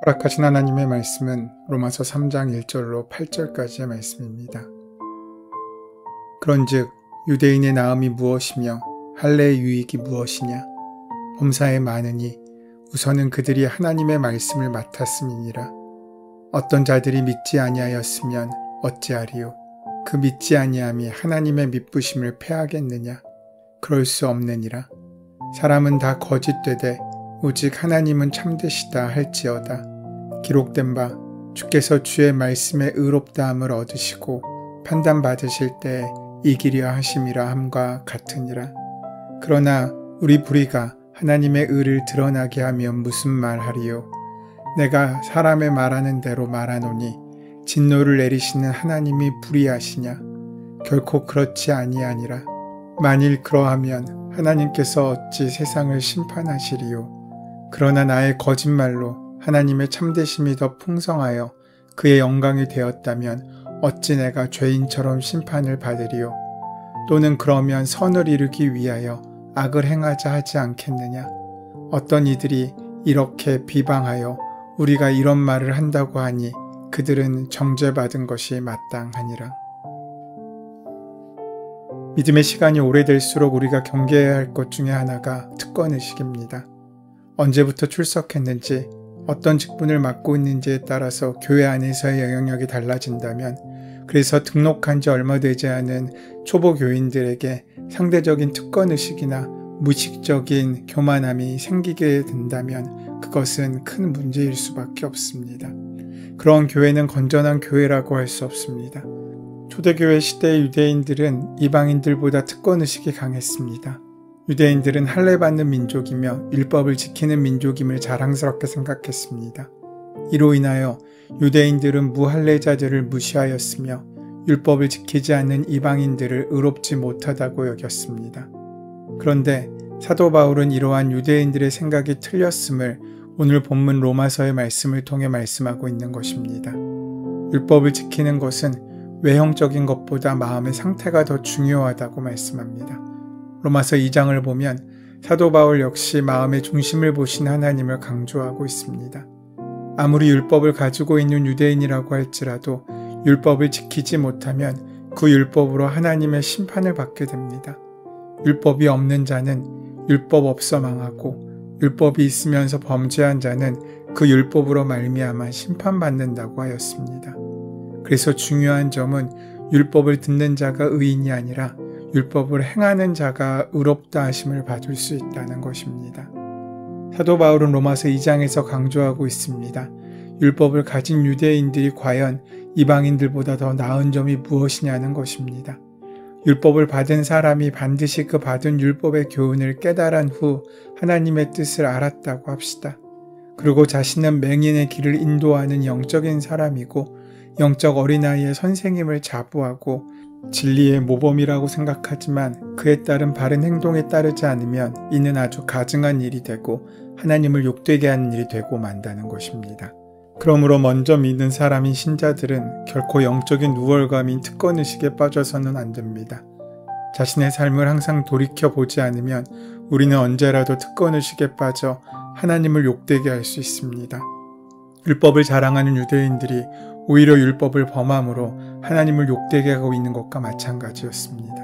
허락하신 하나님의 말씀은 로마서 3장 1절로 8절까지의 말씀입니다. 그런즉 유대인의 나음이 무엇이며 할례의 유익이 무엇이냐? 범사에 많으니 우선은 그들이 하나님의 말씀을 맡았음이니라. 어떤 자들이 믿지 아니하였으면 어찌하리요? 그 믿지 아니함이 하나님의 미쁘심을 패하겠느냐? 그럴 수 없느니라. 사람은 다 거짓되되 오직 하나님은 참되시다 할지어다. 기록된 바 주께서 주의 말씀에 의롭다함을 얻으시고 판단받으실 때에 이기려 하심이라 함과 같으니라. 그러나 우리 불의가 하나님의 의를 드러나게 하면 무슨 말하리요? 내가 사람의 말하는 대로 말하노니 진노를 내리시는 하나님이 불의하시냐? 결코 그렇지 아니하니라. 만일 그러하면 하나님께서 어찌 세상을 심판하시리요? 그러나 나의 거짓말로 하나님의 참되심이 더 풍성하여 그의 영광이 되었다면 어찌 내가 죄인처럼 심판을 받으리요? 또는 그러면 선을 이루기 위하여 악을 행하자 하지 않겠느냐? 어떤 이들이 이렇게 비방하여 우리가 이런 말을 한다고 하니 그들은 정죄받은 것이 마땅하니라. 믿음의 시간이 오래될수록 우리가 경계해야 할 것 중에 하나가 특권의식입니다. 언제부터 출석했는지, 어떤 직분을 맡고 있는지에 따라서 교회 안에서의 영향력이 달라진다면, 그래서 등록한 지 얼마 되지 않은 초보 교인들에게 상대적인 특권의식이나 무의식적인 교만함이 생기게 된다면 그것은 큰 문제일 수밖에 없습니다. 그런 교회는 건전한 교회라고 할 수 없습니다. 초대교회 시대의 유대인들은 이방인들보다 특권의식이 강했습니다. 유대인들은 할례받는 민족이며 율법을 지키는 민족임을 자랑스럽게 생각했습니다. 이로 인하여 유대인들은 무할례자들을 무시하였으며 율법을 지키지 않는 이방인들을 의롭지 못하다고 여겼습니다. 그런데 사도 바울은 이러한 유대인들의 생각이 틀렸음을 오늘 본문 로마서의 말씀을 통해 말씀하고 있는 것입니다. 율법을 지키는 것은 외형적인 것보다 마음의 상태가 더 중요하다고 말씀합니다. 로마서 2장을 보면 사도 바울 역시 마음의 중심을 보신 하나님을 강조하고 있습니다. 아무리 율법을 가지고 있는 유대인이라고 할지라도 율법을 지키지 못하면 그 율법으로 하나님의 심판을 받게 됩니다. 율법이 없는 자는 율법 없어 망하고 율법이 있으면서 범죄한 자는 그 율법으로 말미암아 심판받는다고 하였습니다. 그래서 중요한 점은 율법을 듣는 자가 의인이 아니라 율법을 행하는 자가 의롭다 하심을 받을 수 있다는 것입니다. 사도 바울은 로마서 2장에서 강조하고 있습니다. 율법을 가진 유대인들이 과연 이방인들보다 더 나은 점이 무엇이냐는 것입니다. 율법을 받은 사람이 반드시 그 받은 율법의 교훈을 깨달은 후 하나님의 뜻을 알았다고 합시다. 그리고 자신은 맹인의 길을 인도하는 영적인 사람이고 영적 어린아이의 선생님을 자부하고 진리의 모범이라고 생각하지만 그에 따른 바른 행동에 따르지 않으면 이는 아주 가증한 일이 되고 하나님을 욕되게 하는 일이 되고 만다는 것입니다. 그러므로 먼저 믿는 사람인 신자들은 결코 영적인 우월감인 특권의식에 빠져서는 안 됩니다. 자신의 삶을 항상 돌이켜보지 않으면 우리는 언제라도 특권의식에 빠져 하나님을 욕되게 할 수 있습니다. 율법을 자랑하는 유대인들이 오히려 율법을 범함으로 하나님을 욕되게 하고 있는 것과 마찬가지였습니다.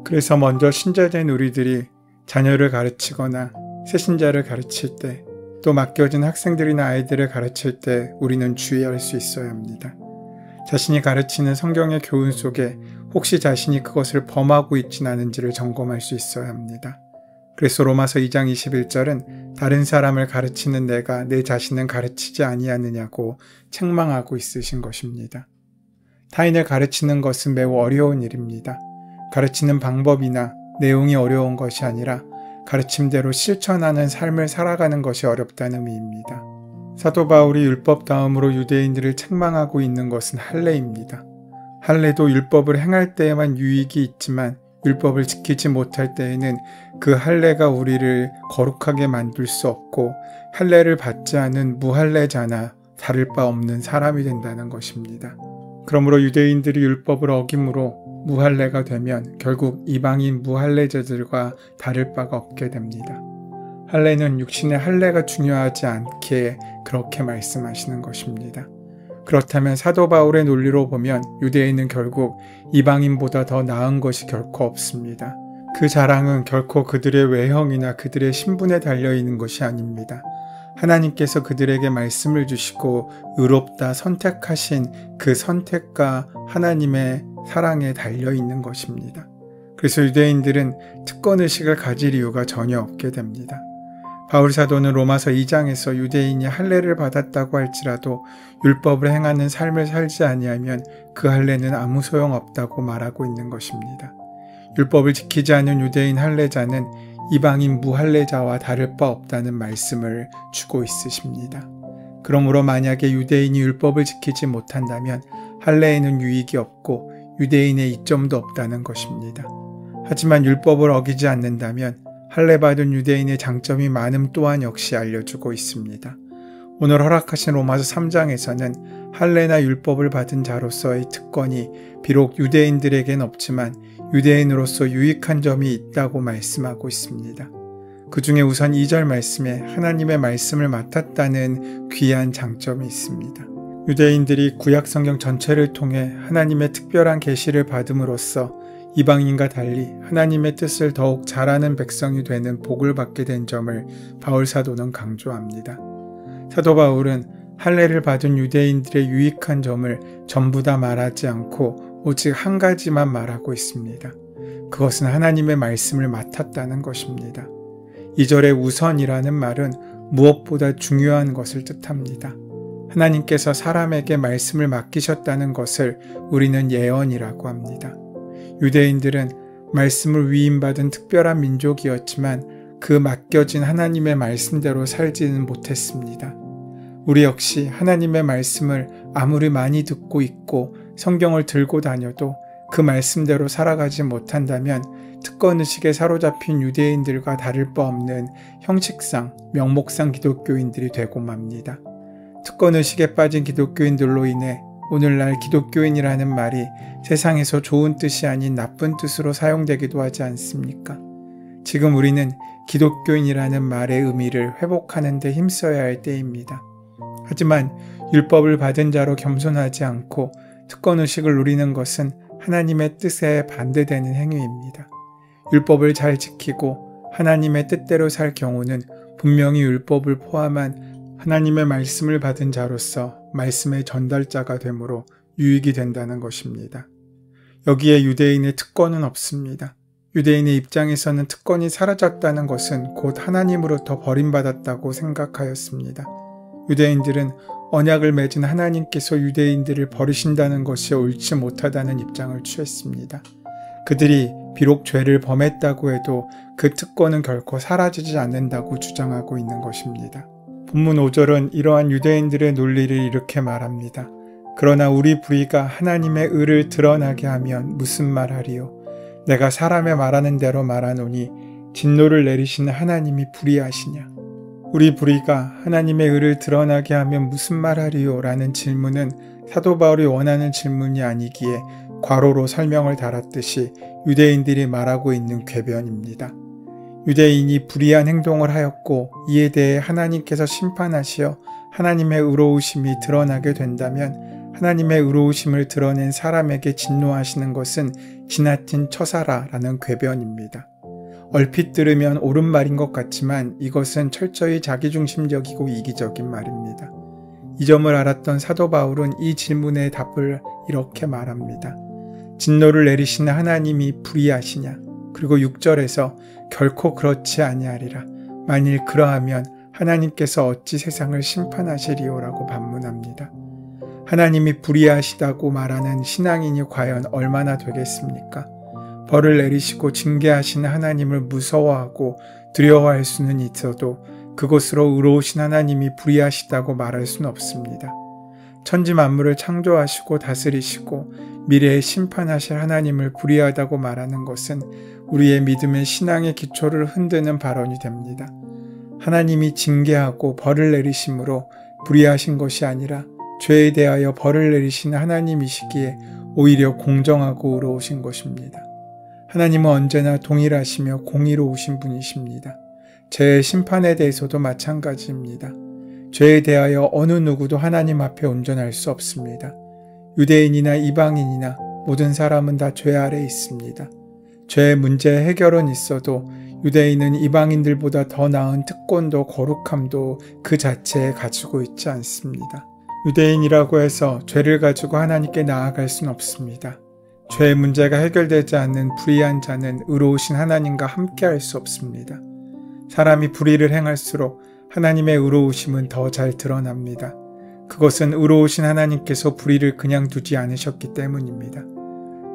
그래서 먼저 신자된 우리들이 자녀를 가르치거나 새신자를 가르칠 때, 또 맡겨진 학생들이나 아이들을 가르칠 때 우리는 주의할 수 있어야 합니다. 자신이 가르치는 성경의 교훈 속에 혹시 자신이 그것을 범하고 있진 않은지를 점검할 수 있어야 합니다. 그래서 로마서 2장 21절은 다른 사람을 가르치는 내가 내 자신은 가르치지 아니하느냐고 책망하고 있으신 것입니다. 타인을 가르치는 것은 매우 어려운 일입니다. 가르치는 방법이나 내용이 어려운 것이 아니라 가르침대로 실천하는 삶을 살아가는 것이 어렵다는 의미입니다. 사도 바울이 율법 다음으로 유대인들을 책망하고 있는 것은 할례입니다. 할례도 율법을 행할 때에만 유익이 있지만 율법을 지키지 못할 때에는 그 할례가 우리를 거룩하게 만들 수 없고 할례를 받지 않은 무할례자나 다를 바 없는 사람이 된다는 것입니다. 그러므로 유대인들이 율법을 어김으로 무할례가 되면 결국 이방인 무할례자들과 다를 바가 없게 됩니다. 할례는 육신의 할례가 중요하지 않기에 그렇게 말씀하시는 것입니다. 그렇다면 사도 바울의 논리로 보면 유대인은 결국 이방인보다 더 나은 것이 결코 없습니다. 그 자랑은 결코 그들의 외형이나 그들의 신분에 달려있는 것이 아닙니다. 하나님께서 그들에게 말씀을 주시고 의롭다 선택하신 그 선택과 하나님의 사랑에 달려있는 것입니다. 그래서 유대인들은 특권의식을 가질 이유가 전혀 없게 됩니다. 바울 사도는 로마서 2장에서 유대인이 할례를 받았다고 할지라도 율법을 행하는 삶을 살지 아니하면 그 할례는 아무 소용없다고 말하고 있는 것입니다. 율법을 지키지 않은 유대인 할례자는 이방인 무할례자와 다를 바 없다는 말씀을 주고 있으십니다. 그러므로 만약에 유대인이 율법을 지키지 못한다면 할례에는 유익이 없고 유대인의 이점도 없다는 것입니다. 하지만 율법을 어기지 않는다면 할례받은 유대인의 장점이 많음 또한 역시 알려주고 있습니다. 오늘 허락하신 로마서 3장에서는 할례나 율법을 받은 자로서의 특권이 비록 유대인들에겐 없지만 유대인으로서 유익한 점이 있다고 말씀하고 있습니다. 그 중에 우선 2절 말씀에 하나님의 말씀을 맡았다는 귀한 장점이 있습니다. 유대인들이 구약 성경 전체를 통해 하나님의 특별한 계시를 받음으로써 이방인과 달리 하나님의 뜻을 더욱 잘 아는 백성이 되는 복을 받게 된 점을 바울 사도는 강조합니다. 사도 바울은 할례를 받은 유대인들의 유익한 점을 전부 다 말하지 않고 오직 한 가지만 말하고 있습니다. 그것은 하나님의 말씀을 맡았다는 것입니다. 2절의 우선이라는 말은 무엇보다 중요한 것을 뜻합니다. 하나님께서 사람에게 말씀을 맡기셨다는 것을 우리는 예언이라고 합니다. 유대인들은 말씀을 위임받은 특별한 민족이었지만 그 맡겨진 하나님의 말씀대로 살지는 못했습니다. 우리 역시 하나님의 말씀을 아무리 많이 듣고 있고 성경을 들고 다녀도 그 말씀대로 살아가지 못한다면 특권의식에 사로잡힌 유대인들과 다를 바 없는 형식상, 명목상 기독교인들이 되고 맙니다. 특권의식에 빠진 기독교인들로 인해 오늘날 기독교인이라는 말이 세상에서 좋은 뜻이 아닌 나쁜 뜻으로 사용되기도 하지 않습니까? 지금 우리는 기독교인이라는 말의 의미를 회복하는 데 힘써야 할 때입니다. 하지만 율법을 받은 자로 겸손하지 않고 특권의식을 누리는 것은 하나님의 뜻에 반대되는 행위입니다. 율법을 잘 지키고 하나님의 뜻대로 살 경우는 분명히 율법을 포함한 하나님의 말씀을 받은 자로서 말씀의 전달자가 되므로 유익이 된다는 것입니다. 여기에 유대인의 특권은 없습니다. 유대인의 입장에서는 특권이 사라졌다는 것은 곧 하나님으로부터 버림받았다고 생각하였습니다. 유대인들은 언약을 맺은 하나님께서 유대인들을 버리신다는 것이 옳지 못하다는 입장을 취했습니다. 그들이 비록 죄를 범했다고 해도 그 특권은 결코 사라지지 않는다고 주장하고 있는 것입니다. 본문 5절은 이러한 유대인들의 논리를 이렇게 말합니다. 그러나 우리 불의가 하나님의 의를 드러나게 하면 무슨 말하리요? 내가 사람의 말하는 대로 말하노니 진노를 내리시는 하나님이 불의하시냐? 우리 불의가 하나님의 의를 드러나게 하면 무슨 말하리요? 라는 질문은 사도 바울이 원하는 질문이 아니기에 괄호로 설명을 달았듯이 유대인들이 말하고 있는 궤변입니다. 유대인이 불의한 행동을 하였고 이에 대해 하나님께서 심판하시어 하나님의 의로우심이 드러나게 된다면 하나님의 의로우심을 드러낸 사람에게 진노하시는 것은 지나친 처사라라는 궤변입니다. 얼핏 들으면 옳은 말인 것 같지만 이것은 철저히 자기중심적이고 이기적인 말입니다. 이 점을 알았던 사도 바울은 이 질문의 답을 이렇게 말합니다. 진노를 내리시는 하나님이 불의하시냐? 그리고 6절에서 결코 그렇지 아니하리라. 만일 그러하면 하나님께서 어찌 세상을 심판하시리오라고 반문합니다. 하나님이 불의하시다고 말하는 신앙인이 과연 얼마나 되겠습니까? 벌을 내리시고 징계하시는 하나님을 무서워하고 두려워할 수는 있어도 그것으로 의로우신 하나님이 불의하시다고 말할 수는 없습니다. 천지 만물을 창조하시고 다스리시고 미래에 심판하실 하나님을 불의하다고 말하는 것은 우리의 믿음의 신앙의 기초를 흔드는 발언이 됩니다. 하나님이 징계하고 벌을 내리심으로 불의하신 것이 아니라 죄에 대하여 벌을 내리시는 하나님이시기에 오히려 공정하고 의로우신 것입니다. 하나님은 언제나 동일하시며 공의로우신 분이십니다. 죄의 심판에 대해서도 마찬가지입니다. 죄에 대하여 어느 누구도 하나님 앞에 온전할 수 없습니다. 유대인이나 이방인이나 모든 사람은 다 죄 아래 있습니다. 죄의 문제 해결은 있어도 유대인은 이방인들보다 더 나은 특권도 거룩함도 그 자체에 가지고 있지 않습니다. 유대인이라고 해서 죄를 가지고 하나님께 나아갈 수는 없습니다. 죄의 문제가 해결되지 않는 불의한 자는 의로우신 하나님과 함께할 수 없습니다. 사람이 불의를 행할수록 하나님의 의로우심은 더 잘 드러납니다. 그것은 의로우신 하나님께서 불의를 그냥 두지 않으셨기 때문입니다.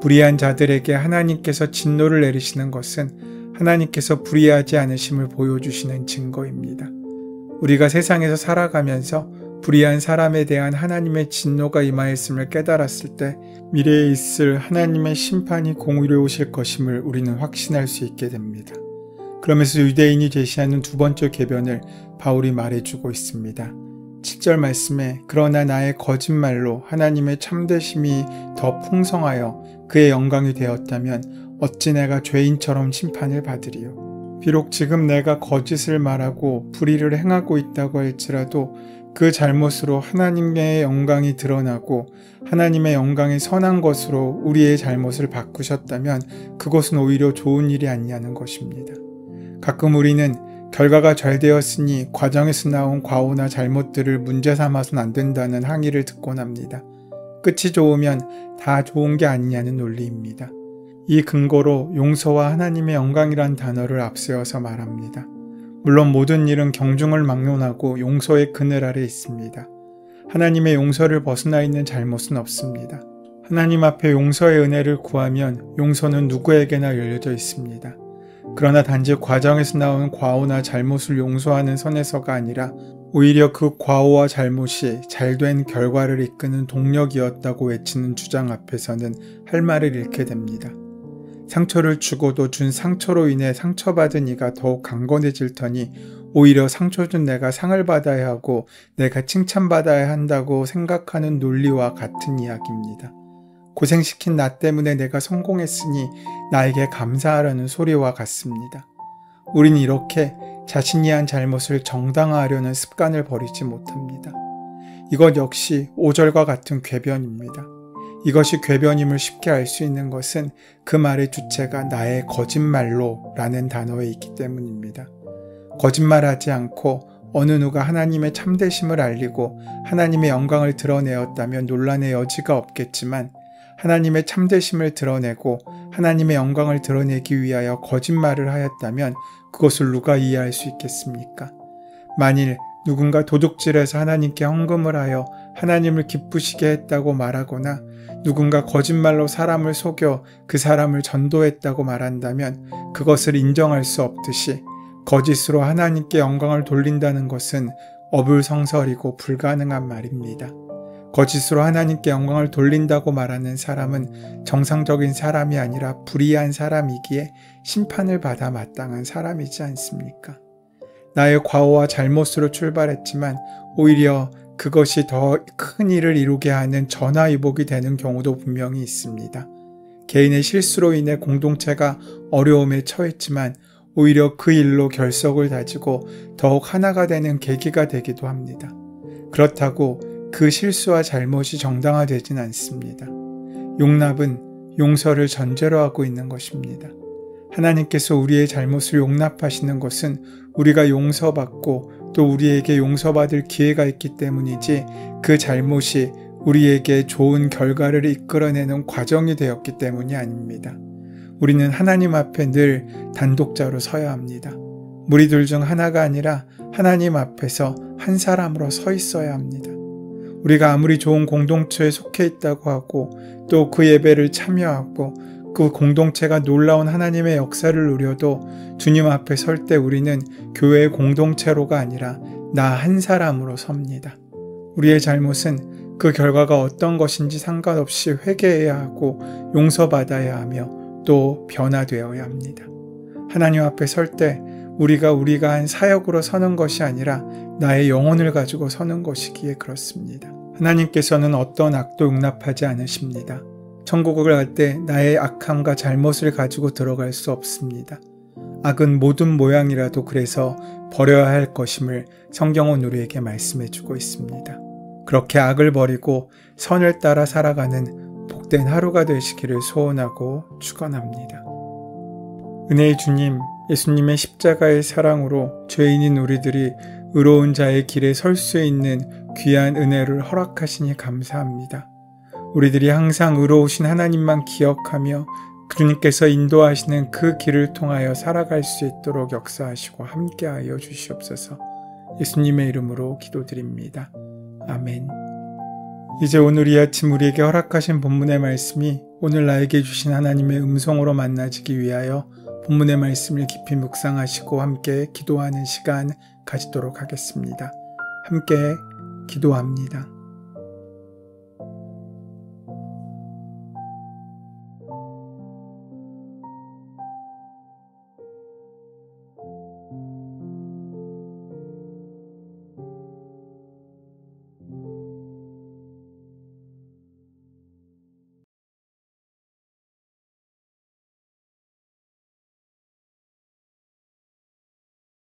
불의한 자들에게 하나님께서 진노를 내리시는 것은 하나님께서 불의하지 않으심을 보여주시는 증거입니다. 우리가 세상에서 살아가면서 불의한 사람에 대한 하나님의 진노가 임하였음을 깨달았을 때 미래에 있을 하나님의 심판이 공의로우실 것임을 우리는 확신할 수 있게 됩니다. 그러면서 유대인이 제시하는 두 번째 궤변을 바울이 말해주고 있습니다. 7절 말씀에 그러나 나의 거짓말로 하나님의 참되심이 더 풍성하여 그의 영광이 되었다면 어찌 내가 죄인처럼 심판을 받으리요. 비록 지금 내가 거짓을 말하고 불의를 행하고 있다고 할지라도 그 잘못으로 하나님의 영광이 드러나고 하나님의 영광이 선한 것으로 우리의 잘못을 바꾸셨다면 그것은 오히려 좋은 일이 아니냐는 것입니다. 가끔 우리는 결과가 잘 되었으니 과정에서 나온 과오나 잘못들을 문제 삼아서는 안 된다는 항의를 듣곤 합니다. 끝이 좋으면 다 좋은 게 아니냐는 논리입니다. 이 근거로 용서와 하나님의 영광이란 단어를 앞세워서 말합니다. 물론 모든 일은 경중을 막론하고 용서의 그늘 아래 있습니다. 하나님의 용서를 벗어나 있는 잘못은 없습니다. 하나님 앞에 용서의 은혜를 구하면 용서는 누구에게나 열려져 있습니다. 그러나 단지 과정에서 나온 과오나 잘못을 용서하는 선에서가 아니라 오히려 그 과오와 잘못이 잘된 결과를 이끄는 동력이었다고 외치는 주장 앞에서는 할 말을 잃게 됩니다. 상처를 주고도 준 상처로 인해 상처받은 이가 더욱 강건해질 터니 오히려 상처 준 내가 상을 받아야 하고 내가 칭찬받아야 한다고 생각하는 논리와 같은 이야기입니다. 고생시킨 나 때문에 내가 성공했으니 나에게 감사하라는 소리와 같습니다. 우린 이렇게 자신이 한 잘못을 정당화하려는 습관을 버리지 못합니다. 이것 역시 5절과 같은 궤변입니다. 이것이 궤변임을 쉽게 알 수 있는 것은 그 말의 주체가 나의 거짓말로 라는 단어에 있기 때문입니다. 거짓말하지 않고 어느 누가 하나님의 참되심을 알리고 하나님의 영광을 드러내었다면 논란의 여지가 없겠지만 하나님의 참되심을 드러내고 하나님의 영광을 드러내기 위하여 거짓말을 하였다면 그것을 누가 이해할 수 있겠습니까? 만일 누군가 도둑질해서 하나님께 헌금을 하여 하나님을 기쁘시게 했다고 말하거나 누군가 거짓말로 사람을 속여 그 사람을 전도했다고 말한다면 그것을 인정할 수 없듯이 거짓으로 하나님께 영광을 돌린다는 것은 어불성설이고 불가능한 말입니다. 거짓으로 하나님께 영광을 돌린다고 말하는 사람은 정상적인 사람이 아니라 불의한 사람이기에 심판을 받아 마땅한 사람이지 않습니까? 나의 과오와 잘못으로 출발했지만 오히려 그것이 더 큰 일을 이루게 하는 전화위복이 되는 경우도 분명히 있습니다. 개인의 실수로 인해 공동체가 어려움에 처했지만 오히려 그 일로 결석을 다지고 더욱 하나가 되는 계기가 되기도 합니다. 그렇다고 그 실수와 잘못이 정당화되진 않습니다. 용납은 용서를 전제로 하고 있는 것입니다. 하나님께서 우리의 잘못을 용납하시는 것은 우리가 용서받고 또 우리에게 용서받을 기회가 있기 때문이지 그 잘못이 우리에게 좋은 결과를 이끌어내는 과정이 되었기 때문이 아닙니다. 우리는 하나님 앞에 늘 단독자로 서야 합니다. 무리들 중 하나가 아니라 하나님 앞에서 한 사람으로 서 있어야 합니다. 우리가 아무리 좋은 공동체에 속해 있다고 하고 또 그 예배를 참여하고 그 공동체가 놀라운 하나님의 역사를 누려도 주님 앞에 설 때 우리는 교회의 공동체로가 아니라 나 한 사람으로 섭니다. 우리의 잘못은 그 결과가 어떤 것인지 상관없이 회개해야 하고 용서받아야 하며 또 변화되어야 합니다. 하나님 앞에 설 때 우리가 한 사역으로 서는 것이 아니라 나의 영혼을 가지고 서는 것이기에 그렇습니다. 하나님께서는 어떤 악도 용납하지 않으십니다. 천국을 갈 때 나의 악함과 잘못을 가지고 들어갈 수 없습니다. 악은 모든 모양이라도 그래서 버려야 할 것임을 성경은 우리에게 말씀해주고 있습니다. 그렇게 악을 버리고 선을 따라 살아가는 복된 하루가 되시기를 소원하고 축원합니다. 은혜의 주님, 예수님의 십자가의 사랑으로 죄인인 우리들이 의로운 자의 길에 설 수 있는 귀한 은혜를 허락하시니 감사합니다. 우리들이 항상 의로우신 하나님만 기억하며 주님께서 인도하시는 그 길을 통하여 살아갈 수 있도록 역사하시고 함께하여 주시옵소서. 예수님의 이름으로 기도드립니다. 아멘. 이제 오늘 이 아침 우리에게 허락하신 본문의 말씀이 오늘 나에게 주신 하나님의 음성으로 만나지기 위하여 본문의 말씀을 깊이 묵상하시고 함께 기도하는 시간 가지도록 하겠습니다. 함께 기도합니다.